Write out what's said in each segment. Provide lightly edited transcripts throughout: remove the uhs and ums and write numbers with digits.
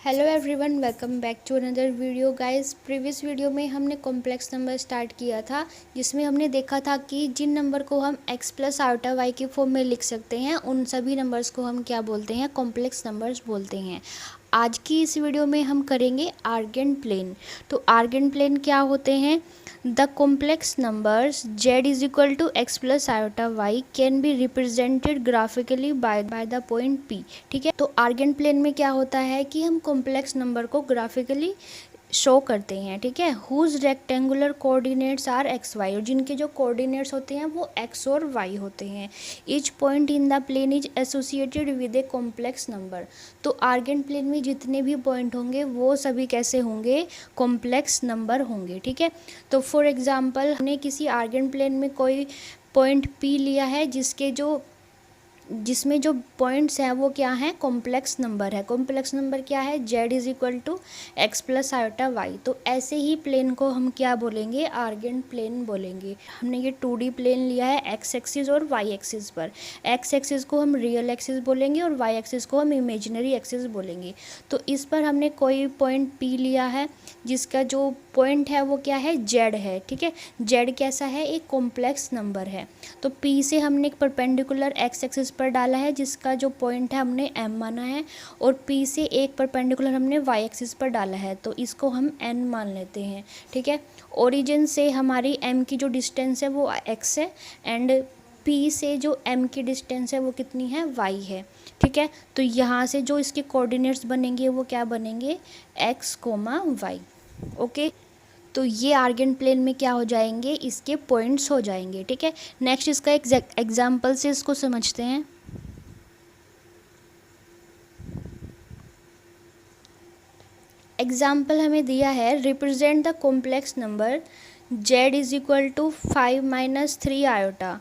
Hello everyone, welcome back to another video guys. Previous video में हमने complex number start किया था, जिसमें हमने देखा था कि जिन नंबर को हम x प्लस आयोटा वाई के फॉर्म में लिख सकते हैं उन सभी नंबर्स को हम क्या बोलते हैं, कॉम्प्लेक्स नंबर्स बोलते हैं। आज की इस वीडियो में हम करेंगे आर्गेन प्लेन। तो आर्गेन प्लेन क्या होते हैं? The complex numbers z is equal to x plus iota y can be represented graphically by the point p। ठीक है, तो आर्गेन प्लेन में क्या होता है कि हम कॉम्प्लेक्स नंबर को ग्राफिकली शो करते हैं। ठीक है, whose rectangular coordinates are x y, और जिनके जो कोऑर्डिनेट्स होते हैं वो एक्स और वाई होते हैं। Each point in the plane is associated with a complex number. तो आर्गेन प्लेन में जितने भी पॉइंट होंगे वो सभी कैसे होंगे, कॉम्प्लेक्स नंबर होंगे। ठीक है, तो फॉर एग्जांपल हमने किसी आर्गेन प्लेन में कोई पॉइंट पी लिया है जिसमें जो पॉइंट्स हैं वो क्या हैं, कॉम्प्लेक्स नंबर है। कॉम्प्लेक्स नंबर क्या है, z is equal to x plus iota y. तो ऐसे ही प्लेन को हम क्या बोलेंगे, आर्गेन प्लेन बोलेंगे। हमने ये 2D प्लेन लिया है एक्स एक्सिस और वाई एक्सिस पर। एक्स एक्सिस को हम रियल एक्सिस बोलेंगे और वाई एक्सिस को हम इमेजिनरी एक्सिस बोलेंगे। तो इस पर हमने कोई पॉइंट P लिया है जिसका जो पॉइंट है वो क्या है, z है। ठीक है, z कैसा है, एक कॉम्प्लेक्स नंबर है। तो P से हमने एक परपेंडिकुलर एक्स एक्सिस पर डाला है जिसका जो पॉइंट है हमने m माना है, और P से एक परपेंडिकुलर हमने y एक्सिस पर डाला है तो इसको हम n मान लेते हैं। ठीक है, ओरिजिन से हमारी m की जो डिस्टेंस है वो x है, एंड P से जो m की डिस्टेंस है वो कितनी है, y है। ठीक है, तो यहाँ से जो इसके कोऑर्डिनेट्स बनेंगे वो क्या बनेंगे, x, y। ओके, तो ये आर्गेन प्लेन में क्या हो जाएंगे, इसके पॉइंट्स हो जाएंगे। ठीक है, नेक्स्ट इसका एग्जाम्पल से इसको समझते हैं। एग्जाम्पल हमें दिया है, represent the complex number z is equal to 5 minus 3 iota.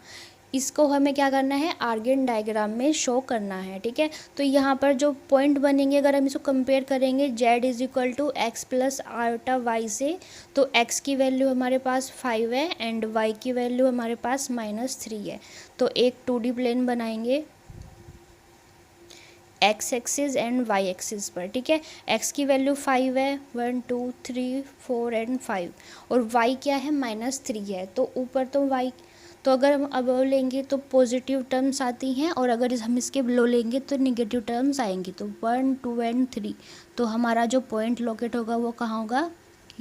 इसको हमें क्या करना है, आर्गेन डायग्राम में शो करना है। ठीक है, तो यहाँ पर जो पॉइंट बनेंगे अगर हम इसको कंपेयर करेंगे z is equal to x plus iota y से, तो x की वैल्यू हमारे पास 5 है एंड y की वैल्यू हमारे पास -3 है। तो एक 2D प्लेन बनाएंगे x axis and y axis पर। ठीक है, x की वैल्यू 5 है, 1 2 3 4 एंड 5, और y क्या है, -3 है। तो ऊपर तो y, तो अगर हम अब लेंगे तो पॉजिटिव टर्म्स आती हैं, और अगर हम इसके बिलो लेंगे तो निगेटिव टर्म्स आएंगी। तो 1 2 एंड 3, तो हमारा जो पॉइंट लोकेट होगा वो कहाँ होगा,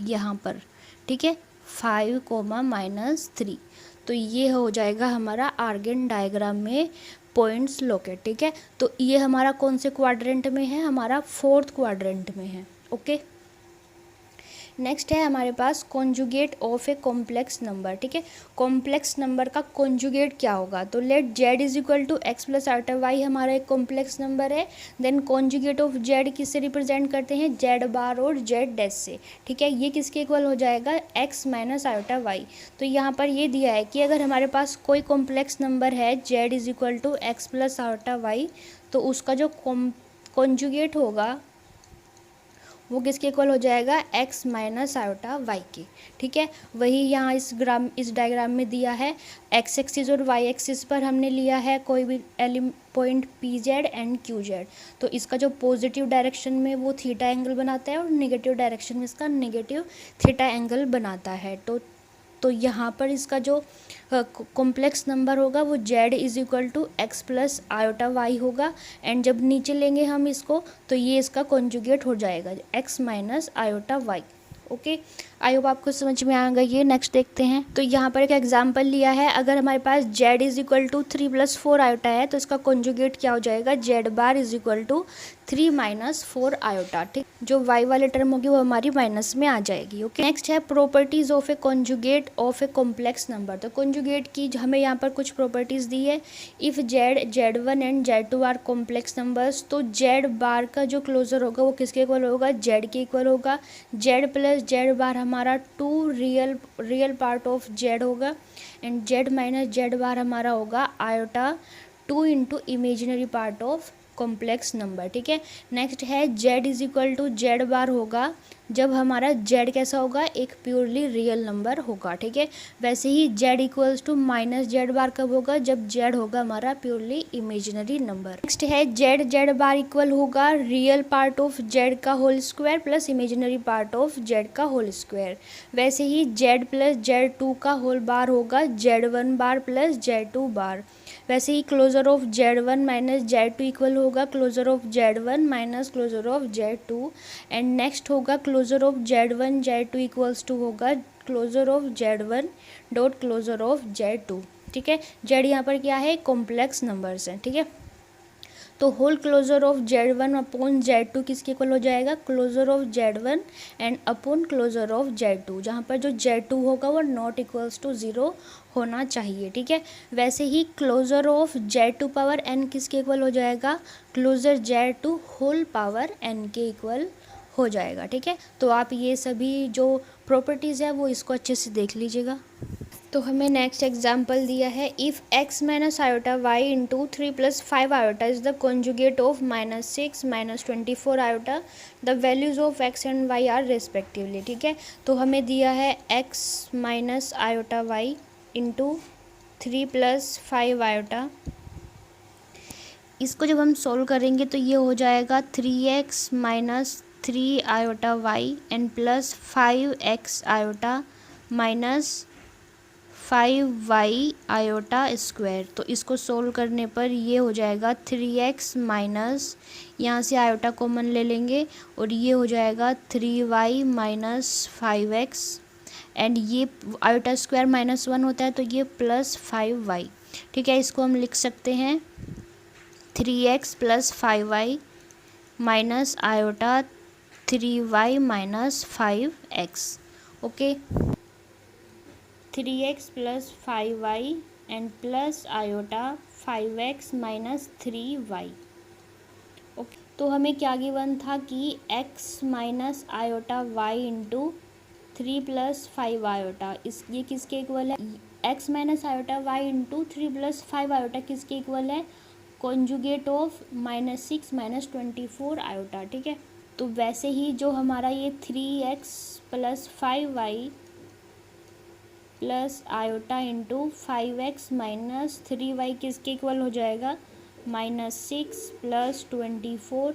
यहाँ पर। ठीक है, 5 -3, तो ये हो जाएगा हमारा आर्गेन डायग्राम में पॉइंट्स लोकेट। ठीक है, तो ये हमारा कौन से क्वाड्रेंट में है, हमारा 4th क्वाड्रेंट में है। ओके, नेक्स्ट है हमारे पास conjugate of a complex number. ठीक है, कॉम्प्लेक्स नंबर का कॉन्जुगेट क्या होगा, तो let z is equal to x plus iota Y हमारा एक कॉम्प्लेक्स नंबर है। देन कॉन्जुगेट ऑफ z किससे रिप्रेजेंट करते हैं, z बार और z डैश से। ठीक है, ये किसके इक्वल हो जाएगा, x माइनस आयोटा वाई। तो यहाँ पर ये दिया है कि अगर हमारे पास कोई कॉम्प्लेक्स नंबर है z is equal to x plus iota y, तो उसका जो कॉन्जुगेट होगा वो किसके इक्वल हो जाएगा, x माइनस आयोटा वाई के। ठीक है, वही यहाँ इस डायग्राम में दिया है, x एक्सिस और y एक्सिस पर हमने लिया है कोई भी पॉइंट pz एंड qz। तो इसका जो पॉजिटिव डायरेक्शन में वो थीटा एंगल बनाता है और नेगेटिव डायरेक्शन में इसका नेगेटिव थीटा एंगल बनाता है। तो यहाँ पर इसका जो कॉम्प्लेक्स नंबर होगा वो z is equal to x plus iota y होगा, एंड जब नीचे लेंगे हम इसको तो ये इसका कॉन्जुगेट हो जाएगा x minus iota y. Okay, I hope आपको समझ में आ गई है। नेक्स्ट देखते हैं, तो यहाँ पर एक एग्जांपल लिया है, अगर हमारे पास z is equal to 3 + 4 iota है तो इसका कॉन्जुगेट क्या हो जाएगा, z bar is equal to 3 - 4 iota. ठीक, जो y वाले टर्म होगी वो हमारी माइनस में आ जाएगी। ओके, नेक्स्ट है properties of a conjugate of a complex number. तो कॉन्जुगेट की हमें यहाँ पर कुछ प्रॉपर्टीज दी है। If z1 and z2 are complex numbers, तो z बार का जो क्लोजर होगा वो किसके इक्वल होगा, z के इक्वल होगा। z प्लस z बार हमारा 2 रियल पार्ट ऑफ z होगा, and z minus z bar हमारा होगा iota 2 into imaginary part of complex number. ठीक है, नेक्स्ट है z is equal to z bar होगा जब हमारा z कैसा होगा, एक प्योरली रियल नंबर होगा, ठीक है। वैसे ही z equals to minus Z bar कब होगा, जब z होगा हमारा प्योरली इमेजिनरी नंबर। नेक्स्ट है z बार इक्वल होगा रियल पार्ट ऑफ z का whole square plus imaginary part of z का होल स्क्वायर। वैसे ही z प्लस z2 का होल बार होगा z1 बार प्लस z2 बार। वैसे ही closure of z1 minus z2 equal होगा closure of z1 minus closure of z2। And next होगा closure of z1 z2 equals to होगा closure of z1 dot closure of z2, ठीक है। z यहाँ पर क्या है, कॉम्प्लेक्स नंबर्स हैं, ठीक है। तो whole closure of z1 upon z2 किसके इक्वल हो जाएगा, closure of z1 and upon closure of z2, जहाँ पर जो z2 होगा वो नॉट इक्वल्स टू 0 होना चाहिए, ठीक है। वैसे ही closure of z2 power n किसके इक्वल हो जाएगा, closure z2 whole power n के इक्वल हो जाएगा, ठीक है। तो आप ये सभी जो प्रॉपर्टीज़ है वो इसको अच्छे से देख लीजिएगा। तो हमें नेक्स्ट एग्जाम्पल दिया है, if x minus iota y into 3 plus 5 iota is the conjugate of -6 -24 iota, the values of x and y are respectively, ठीक है। तो हमें दिया है x minus iota y into 3 plus 5 iota. इसको जब हम सोल्व करेंगे तो ये हो जाएगा 3x minus 3 iota y and plus 5x iota minus 5y iota square. तो इसको सोल्व करने पर ये हो जाएगा 3x माइनस, यहाँ से आयोटा कॉमन ले लेंगे और ये हो जाएगा 3y माइनस 5x एंड ये आयोटा स्क्वायर -1 होता है तो ये प्लस 5y, ठीक है। इसको हम लिख सकते हैं 3x plus 5y minus iota 3y minus 5x, okay. 3x plus 5y and plus iota 5x minus 3y, okay. तो हमें क्या गिवन था कि x minus iota y into 3 plus 5 iota, इस ये किसके इक्वल है, x minus iota y into 3 plus 5 iota किसके इक्वल है, कॉन्जुगेट ऑफ -6 -24 आयोटा, ठीक है। तो वैसे ही जो हमारा ये 3x plus 5y plus iota into 5x minus 3y किसके इक्वल हो जाएगा, -6 प्लस 24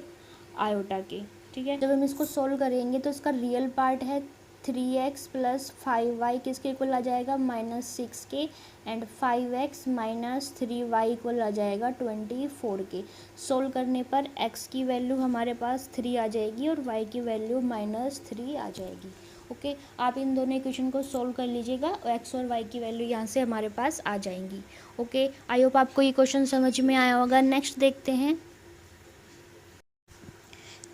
आयोटा के, ठीक है। जब हम इसको सोल्व करेंगे तो इसका रियल पार्ट है 3x प्लस 5y किसके इक्वल आ जाएगा, -6 के and 5x minus 3y equal आ जाएगा 24 के। सोल्व करने पर x की वैल्यू हमारे पास 3 आ जाएगी और y की वैल्यू -3 आ जाएगी, ओके। आप इन दोनों इक्वेशन को सोल्व कर लीजिएगा और x और y की वैल्यू यहाँ से हमारे पास आ जाएंगी, ओके। आई होप आपको ये क्वेश्चन समझ में आया होगा। नेक्स्ट देखते हैं।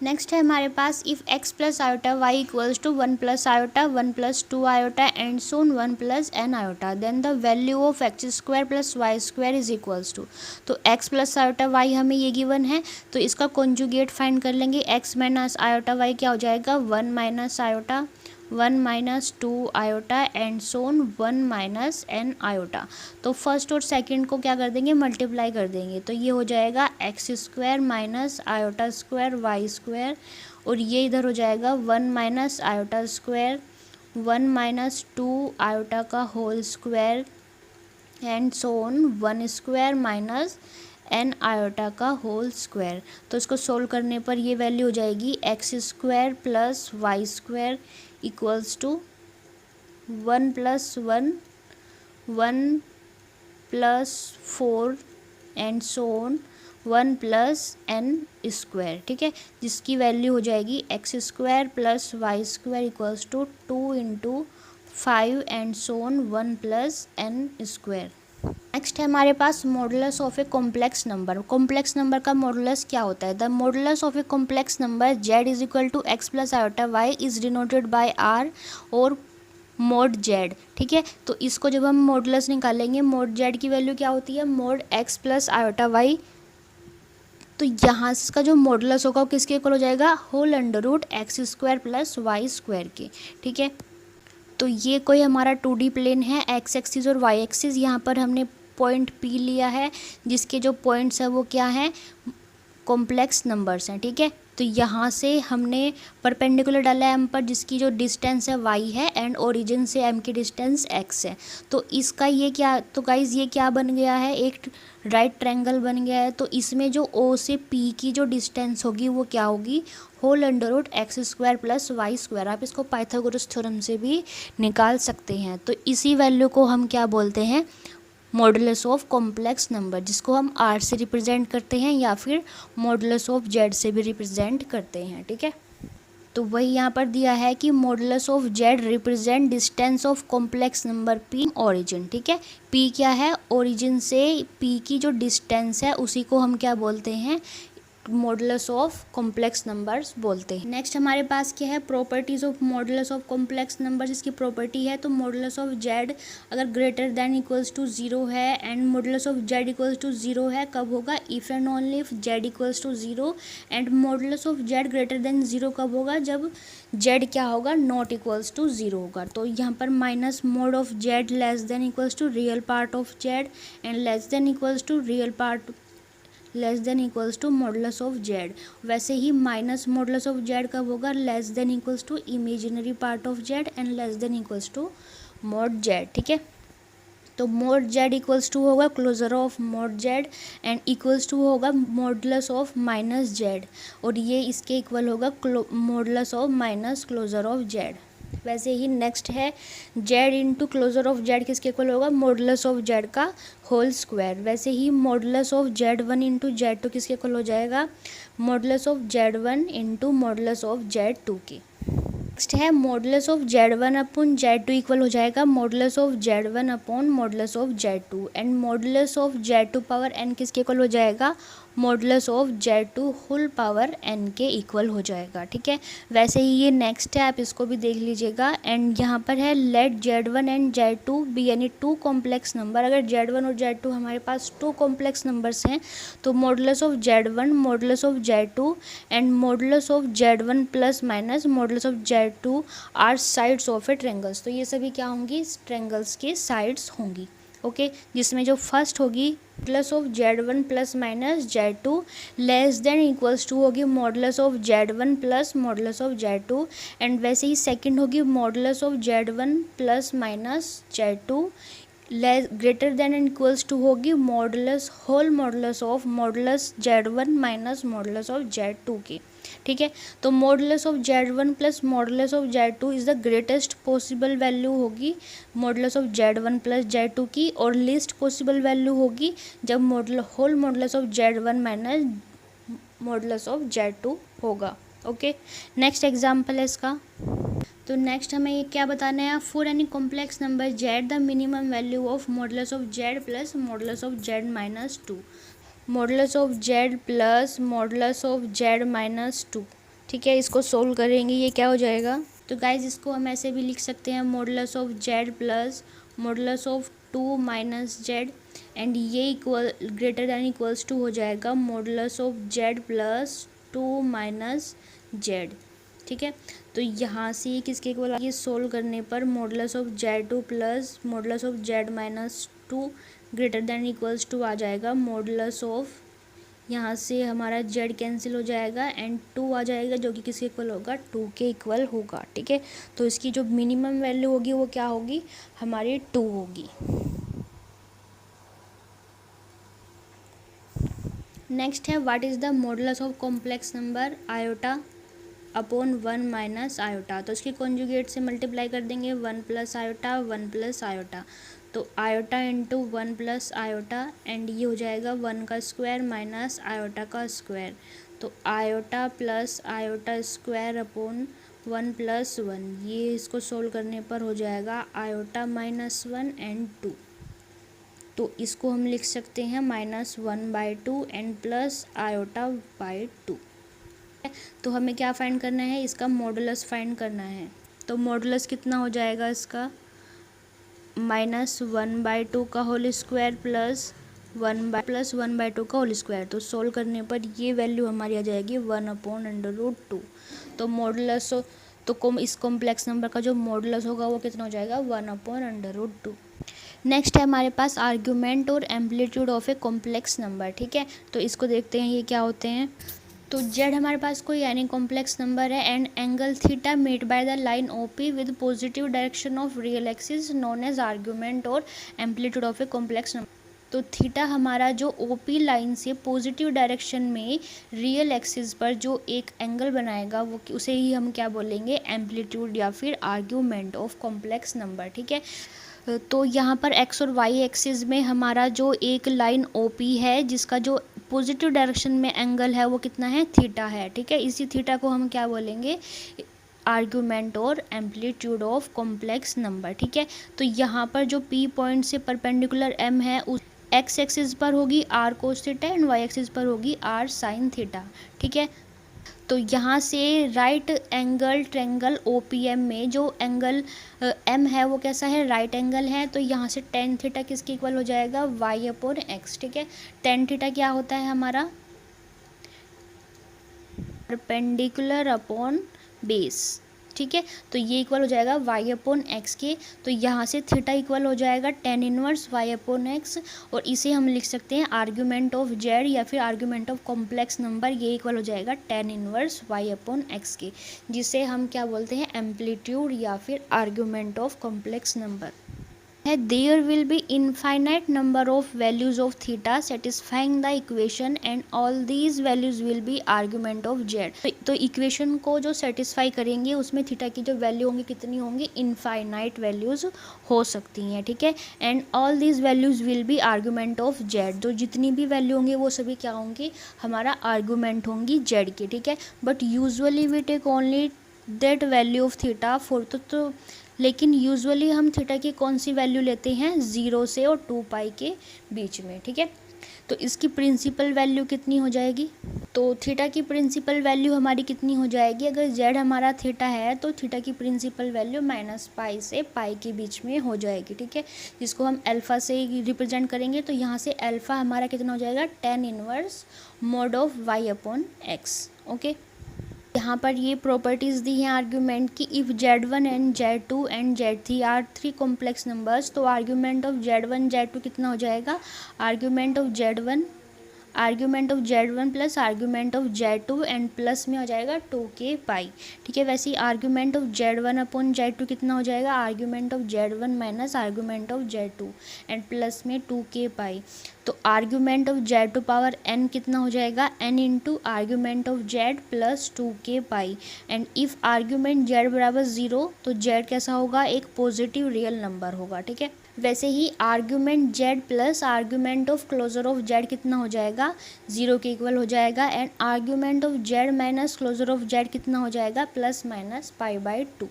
नेक्स्ट है हमारे पास, if x plus iota Y equals to 1 plus iota 1 plus 2 iota and so on 1 plus n iota, then the value of X square plus Y square is equals to. तो x प्लस आयोटा वाई हमें ये given है तो इसका conjugate find कर लेंगे। x minus iota Y क्या हो जाएगा, 1 minus iota 1 minus 2 iota and so on 1 minus n iota. तो फर्स्ट और सेकंड को क्या कर देंगे, मल्टीप्लाई कर देंगे। तो ये हो जाएगा X square minus iota square Y square और ये इधर हो जाएगा 1 minus iota square 1 minus 2 iota का whole square and so on 1 square minus n iota का होल स्क्वायर। तो इसको सोल्व करने पर ये वैल्यू हो जाएगी X square plus Y square equals to 1 plus 1 1 plus 4 and so on 1 plus n square, ठीक है। जिसकी वैल्यू हो जाएगी X square plus Y square equals to 2 into 5 and so on 1 plus n square. Next है हमारे पास modulus of a complex number. Complex number का modulus क्या होता है, the modulus of a complex number z is equal to x plus iota Y is denoted by r और mod z, ठीक है। तो इसको जब हम मॉडुलस निकालेंगे, मोड z की वैल्यू क्या होती है, mod x plus iota y. तो यहाँ से इसका जो मॉडुलस होगा वो किसके इक्वल हो जाएगा, whole under root x square plus Y square के, ठीक है। तो ये कोई हमारा 2D प्लेन है, एक्स एक्सिस और वाई एक्सिस। यहाँ पर हमने पॉइंट P लिया है जिसके जो पॉइंट्स है वो क्या है, कॉम्प्लेक्स नंबर्स हैं, ठीक है। तो यहाँ से हमने परपेंडिकुलर डाला है एम पर, जिसकी जो डिस्टेंस है y है एंड ओरिजिन से m की डिस्टेंस x है। तो इसका ये क्या, तो गाइज़ ये क्या बन गया है, एक राइट ट्रायंगल बन गया है। तो इसमें जो o से p की जो डिस्टेंस होगी वो क्या होगी, whole under root x square plus Y square. आप इसको पाइथागोरस थ्योरम से भी निकाल सकते हैं। तो इसी वैल्यू को हम क्या बोलते हैं, मॉडुलस ऑफ कॉम्प्लेक्स नंबर, जिसको हम r से रिप्रेजेंट करते हैं या फिर मॉडुलस ऑफ z से भी रिप्रेजेंट करते हैं। ठीक है, तो वही यहाँ पर दिया है कि modulus of z represent distance of complex number p origin. ठीक है, p क्या है, ओरिजिन से p की जो डिस्टेंस है उसी को हम क्या बोलते हैं, मॉडुलस ऑफ कॉम्प्लेक्स नंबर्स बोलते हैं। नेक्स्ट हमारे पास क्या है, properties of modulus of complex numbers. इसकी प्रॉपर्टी है, तो मॉडुलस ऑफ जेड अगर ग्रेटर देन इक्वल्स टू 0 है and modulus of z equals to 0 है, कब होगा, if and only if z equals to 0। And modulus of z greater than 0 कब होगा, जब जेड क्या होगा, नॉट इक्वल्स टू 0 होगा। तो यहाँ पर minus mod of z less than equals to real part of z and less than equals to real part less than equals to modulus of Z. वैसे ही माइनस मॉडुलस ऑफ जेड कब होगा, less than equals to imaginary part of z and less than equals to mod z. ठीक है, तो mod z equals to होगा closure of mod z and equals to होगा modulus of minus Z, और ये इसके इक्वल होगा modulus of minus closure of Z. वैसे ही नेक्स्ट है Z into closure of Z किसके इक्वल होगा, मॉडुलस ऑफ जेड का होल स्क्वायर। वैसे ही modulus of Z one into Z two किसके इक्वल हो जाएगा, modulus of Z one into modulus of Z two की। नेक्स्ट है modulus of Z one upon Z two equal हो जाएगा modulus of Z one upon modulus of Z two, and modulus of Z to power n किसके equal हो जाएगा, modulus of Z to whole power n के equal हो जाएगा। ठीक है, वैसे ही ये नेक्स्ट है, आप इसको भी देख लीजिएगा। एंड यहाँ पर है let z one and z two be यानी टू कॉम्प्लेक्स नंबर। अगर जेड वन और जेड टू हमारे पास टू कॉम्प्लेक्स नंबर्स हैं, तो modulus of Z one, modulus of Z two and modulus of Z one plus minus modulus of Z two are sides of a triangles. तो ये सभी क्या होंगी, ट्रायंगल्स की साइड्स होंगी। ओके, जिसमें जो फर्स्ट होगी modulus of Z one plus minus Z two less than equals to होगी modulus of Z one plus modulus of Z two, and वैसे ही सेकंड होगी modulus of Z one plus minus Z two less greater than and equals to होगी modulus whole modulus of modulus Z one minus modulus of Z two की। ठीक है, तो modulus of Z one plus modulus of Z to is the greatest possible value होगी modulus of Z one plus Z two की, और least possible value होगी जब whole modulus of Z one minus modulus of Z two होगा। Okay, next example है इसका। तो नेक्स्ट हमें ये क्या बताना है, for any complex number Z the minimum value of modulus of Z plus modulus of Z minus two, modulus of Z plus modulus of Z minus to. ठीक है, इसको सोल्व करेंगे, ये क्या हो जाएगा, तो गाइज इसको हम ऐसे भी लिख सकते हैं modulus of Z plus modulus of two minus Z, and ये equal greater than equals to हो जाएगा modulus of Z plus two minus Z. ठीक है, तो यहाँ से ये किसके इक्वल, ये सोल्व करने पर modulus of Z two plus modulus of Z minus two greater than equals to आ जाएगा मॉडुलस ऑफ, यहाँ से हमारा जेड कैंसिल हो जाएगा एंड टू आ जाएगा जो कि किसके इक्वल होगा, टू के इक्वल होगा। ठीक है, तो इसकी जो मिनिमम वैल्यू होगी वो क्या होगी, हमारी टू होगी। नेक्स्ट है what is the modulus of complex number iota upon one minus iota. तो इसके कॉन्जुगेट से मल्टीप्लाई कर देंगे, one plus iota one plus iota, तो iota into one plus iota and ये हो जाएगा वन का स्क्वायर माइनस आयोटा का स्क्वायर, तो iota plus iota square upon one plus one, ये इसको सोल्व करने पर हो जाएगा iota minus one and two, तो इसको हम लिख सकते हैं minus one by to and plus iota by two. तो हमें क्या फाइंड करना है, इसका मॉडुलस फाइंड करना है। तो मॉडुलस कितना हो जाएगा इसका, माइनस वन बाई टू का whole square plus one by two का होल स्क्वायर, तो सोल्व करने पर ये वैल्यू हमारी आ जाएगी one upon under root two. तो मॉडुलस तो इस कॉम्प्लेक्स नंबर का जो मॉडुलस होगा वो कितना हो जाएगा, one upon under root two. Next है हमारे पास आर्ग्यूमेंट और amplitude of a complex number. ठीक है, तो इसको देखते हैं ये क्या होते हैं। तो जेड हमारे पास कोई यानी कॉम्प्लेक्स नंबर है and angle theta made by the line OP with positive direction of real axis known as argument और amplitude of a complex number. तो थीटा हमारा जो ओपी लाइन से पॉजिटिव डायरेक्शन में रियल एक्सिस पर जो एक एंगल बनाएगा वो उसे ही हम क्या बोलेंगे, एम्पलीट्यूड या फिर आर्ग्यूमेंट ऑफ कॉम्प्लेक्स नंबर। ठीक है, तो यहाँ पर एक्स और वाई एक्सिस में हमारा जो एक लाइन ओपी है जिसका जो पॉजिटिव डायरेक्शन में एंगल है वो कितना है, थीटा है। ठीक है, इसी थीटा को हम क्या बोलेंगे, आर्ग्यूमेंट और एम्पलीट्यूड ऑफ कॉम्प्लेक्स नंबर। ठीक है, तो यहाँ पर जो पी पॉइंट से परपेंडिकुलर एम है उस एक्स एक्सिस पर होगी r cos theta and y axis पर होगी आर साइन थीटा। ठीक है, तो यहाँ से राइट एंगल ट्रेंगल OPM में जो एंगल M है वो कैसा है, राइट एंगल है। तो यहाँ से टेन थीटा किसके इक्वल हो जाएगा, y अपॉन एक्स। ठीक है, टेन थीटा क्या होता है हमारा, परपेंडिकुलर अपॉन बेस। ठीक है, तो ये इक्वल हो जाएगा y अपॉन एक्स के। तो यहाँ से थीटा इक्वल हो जाएगा tan inverse y upon x, और इसे हम लिख सकते हैं आर्ग्यूमेंट ऑफ जेड या फिर आर्ग्यूमेंट ऑफ कॉम्प्लेक्स नंबर। ये इक्वल हो जाएगा tan inverse y upon x के, जिसे हम क्या बोलते हैं, एम्पलीट्यूड या फिर आर्ग्यूमेंट ऑफ कॉम्प्लेक्स नंबर है। There will be infinite number of values of theta satisfying the equation and all these values will be argument of z. तो इक्वेशन को जो सेटिस्फाई करेंगे उसमें थीटा की जो वैल्यू होंगी कितनी होंगी, इनफाइनाइट वैल्यूज हो सकती हैं। ठीक है, and all these values will be argument of Z. जो जितनी भी वैल्यू होंगी वो सभी क्या होंगी, हमारा आर्ग्यूमेंट होंगी जेड की। ठीक है, but usually we take only that value of theta for, तो लेकिन यूजुअली हम थीटा की कौन सी वैल्यू लेते हैं, 0 से और 2 पाई के बीच में। ठीक है, तो इसकी प्रिंसिपल वैल्यू कितनी हो जाएगी, तो थीटा की प्रिंसिपल वैल्यू हमारी कितनी हो जाएगी, अगर जेड हमारा थीटा है तो थीटा की प्रिंसिपल वैल्यू -पाई से पाई के बीच में हो जाएगी। ठीक है, जिसको हम अल्फ़ा से रिप्रेजेंट करेंगे। तो यहाँ से अल्फ़ा हमारा कितना हो जाएगा, tan inverse mod of y upon x. Okay, यहाँ पर ये प्रॉपर्टीज़ दी हैं आर्ग्यूमेंट की, if Z1 and Z2 and Z3 are three complex numbers, तो आर्ग्यूमेंट ऑफ Z1 Z2 कितना हो जाएगा, argument of Z1 plus argument of Z2 and plus में हो जाएगा 2k पाई। ठीक है, वैसे ही argument of Z1 upon Z2 कितना हो जाएगा, argument of Z1 minus argument of Z2 and plus में 2k पाई। तो argument of Z2 power n कितना हो जाएगा, n into argument of Z plus 2k pi. And if argument Z बराबर 0 तो Z कैसा होगा, एक पॉजिटिव रियल नंबर होगा। ठीक है, वैसे ही argument Z plus argument of closure of Z कितना हो जाएगा, 0 के इक्वल हो जाएगा। And argument of Z minus closure of Z कितना हो जाएगा, plus minus pi by 2।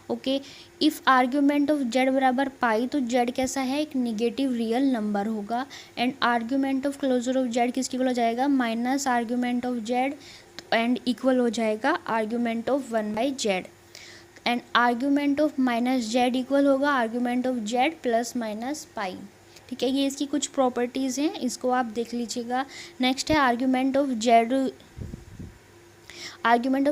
Okay, if argument of Z बराबर पाई तो Z कैसा है, एक निगेटिव रियल नंबर होगा। And argument of closure of Z किसके इक्वल हो जाएगा, minus argument of Z and equal हो जाएगा argument of 1/Z। And argument of -Z equal होगा argument of Z plus minus pi. ठीक है, ये इसकी कुछ प्रॉपर्टीज़ हैं, इसको आप देख लीजिएगा। नेक्स्ट है argument of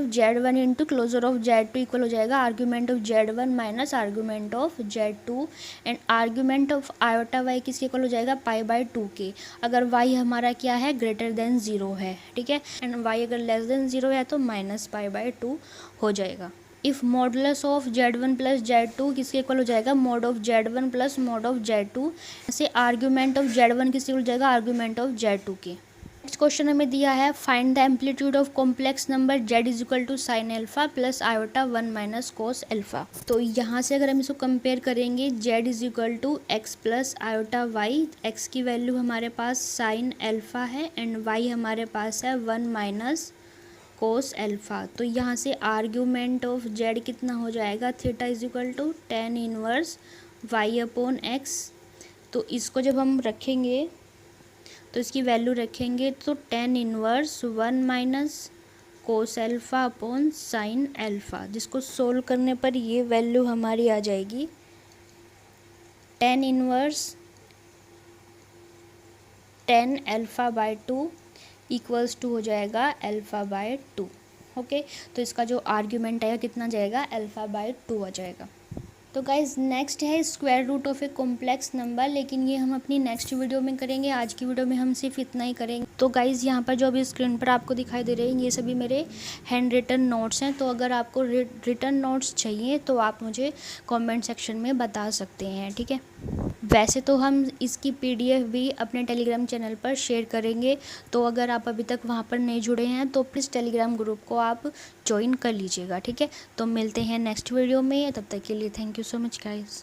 Z1 into closure of Z2 equal हो जाएगा argument of Z1 minus argument of Z2 and argument of iota y किसके इक्वल हो जाएगा, पाई बाई 2k, अगर y हमारा क्या है, ग्रेटर देन 0 है। ठीक है, एंड y अगर लेस देन 0 है तो माइनस पाई बाई 2 हो जाएगा। If modulus of Z1 plus Z2 किसके इक्वल हो जाएगा, mod of Z1 plus mod of Z2, ऐसे आर्ग्यूमेंट ऑफ Z1 किसके इक्वल हो जाएगा, आर्ग्यूमेंट ऑफ Z2 के। नेक्स्ट क्वेश्चन हमें दिया है, find the amplitude of complex number Z is equal to sine alpha plus iota 1 minus cos alpha. तो यहाँ से अगर हम इसको कंपेयर करेंगे, Z is equal to x plus iota y, x की वैल्यू हमारे पास साइन अल्फा है एंड वाई हमारे पास है 1 माइनस कोस अल्फ़ा। तो यहाँ से आर्ग्यूमेंट ऑफ Z कितना हो जाएगा, theta is equal to tan inverse y upon x. तो इसको जब हम रखेंगे तो इसकी वैल्यू रखेंगे तो tan inverse 1 minus cos alpha upon sine alpha, जिसको सोल्व करने पर ये वैल्यू हमारी आ जाएगी tan inverse 10 alpha by 2 equals to हो जाएगा अल्फ़ा बाई 2। ओके, तो इसका जो आर्ग्यूमेंट आएगा कितना जाएगा, अल्फ़ा बाई 2 आ जाएगा। तो गाइज नेक्स्ट है square root of a complex number, लेकिन ये हम अपनी नेक्स्ट वीडियो में करेंगे। आज की वीडियो में हम सिर्फ इतना ही करेंगे। तो गाइज़ यहाँ पर जो अभी स्क्रीन पर आपको दिखाई दे रहे हैं ये सभी मेरे हैंड रिटन नोट्स हैं। तो अगर आपको रिटन नोट्स चाहिए तो आप मुझे कमेंट सेक्शन में बता सकते हैं, ठीक है। वैसे तो हम इसकी PDF भी अपने टेलीग्राम चैनल पर शेयर करेंगे, तो अगर आप अभी तक वहाँ पर नहीं जुड़े हैं तो प्लीज़ टेलीग्राम ग्रुप को आप ज्वाइन कर लीजिएगा, ठीक है। तो मिलते हैं नेक्स्ट वीडियो में, तब तक के लिए thank you so much guys.